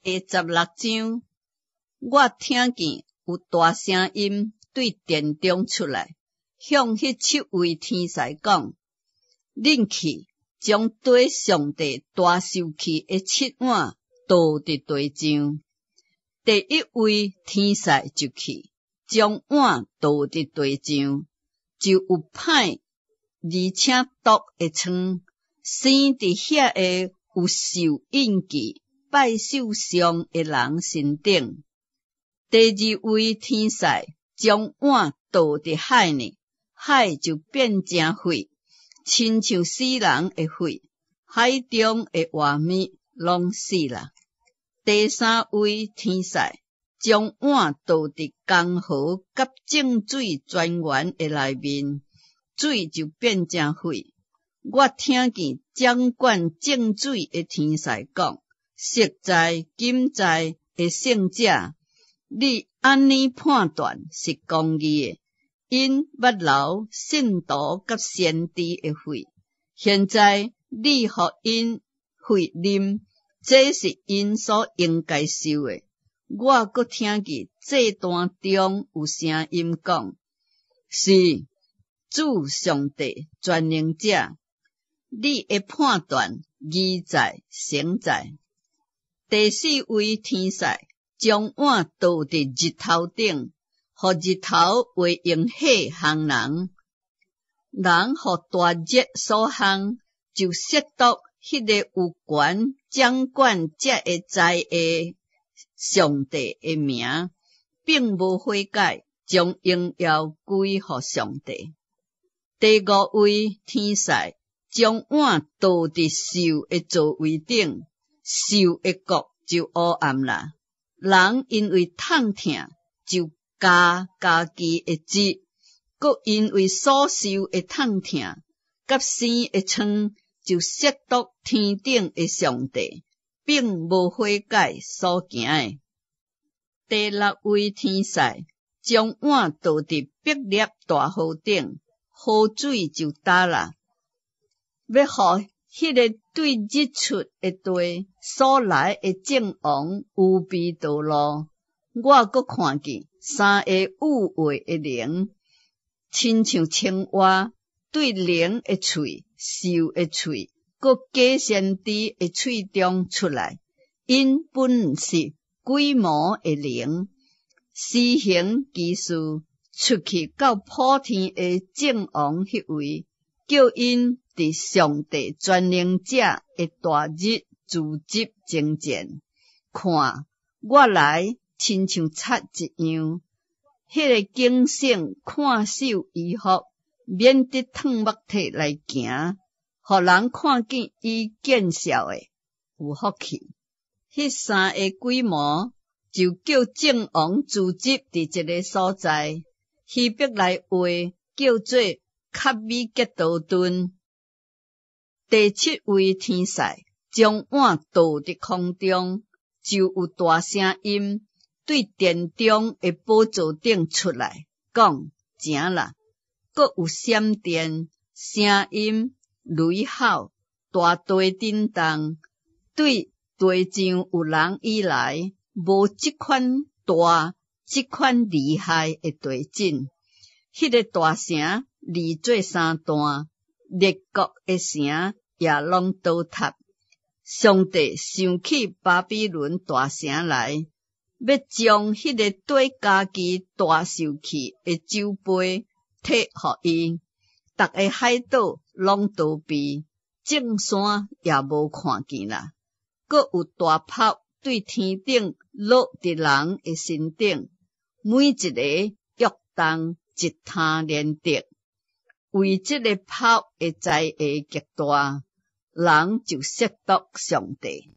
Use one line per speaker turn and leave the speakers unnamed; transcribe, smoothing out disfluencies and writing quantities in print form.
第16章，我听见有大声音对殿中出来，向迄7位天使讲：恁去，将对上帝大受气的7碗倒伫地上。第1位天使就去，将碗倒伫地上，就有歹而且毒的疮生伫遐个有受印记拜寿上的人身顶。第2位天使将碗倒伫海里，海就变成血，亲像死人的血，海中的活物拢死了。第3位天使将碗倒伫江河甲净水泉源的内面，水就变成血。我听见掌管净水的天使讲：色在、金在的圣者，你安尼判断是公义的，因捌流信徒甲先知的血，现在你互因血啉，这是因所应该受的。我阁听见这段中有声音讲：是主上帝全能者，你的判断义在成在。第4位天使将碗倒伫日头顶，互日头为用火烘人，人互大热所烘，就亵渎迄个有权掌管这个灾的上帝的名，并无悔改，将荣耀归予上帝。第5位天使将碗倒伫兽的座位顶，兽的国就黑暗啦。人因为痛痛就加家己的节，搁因为所受的痛痛甲生的疮，就亵渎天顶的上帝，并无悔改所行的。第6位天使将碗倒伫碧烈大河顶，河水就干啦。要互迄个对日出的地所来的正王有备道路。我阁看见3个有话的灵，亲像青蛙，对灵的喙、兽的喙，阁假先知的喙中出来。因本是鬼魔的灵，施行奇事，出去到普天的正王迄位，叫因伫上帝全能者的大日自执征战。看，我来亲像贼一样，迄个警醒看守衣服，免得脱目体来行，互人看见伊见笑的，有福气。迄3个鬼魔就叫正王自执伫一个所在，希伯来话叫做卡米吉多顿。第7位天使将碗倒伫空中，就有大声音对殿中的宝座顶出来，讲：成啦！阁有闪电、声音、雷吼，大地震动，对地上有人以来，无这款大、这款厉害的地震。迄个大城离做3段，列国的城也拢倒塌。上帝想起巴比伦大城来，要将迄个对家己大受气的酒杯摕互伊，逐个海岛拢倒闭，正山也无看见啦。阁有大炮对天顶落伫人的身顶，每一个跃动一摊连得。为这个炮的灾祸极大，人就亵渎上帝。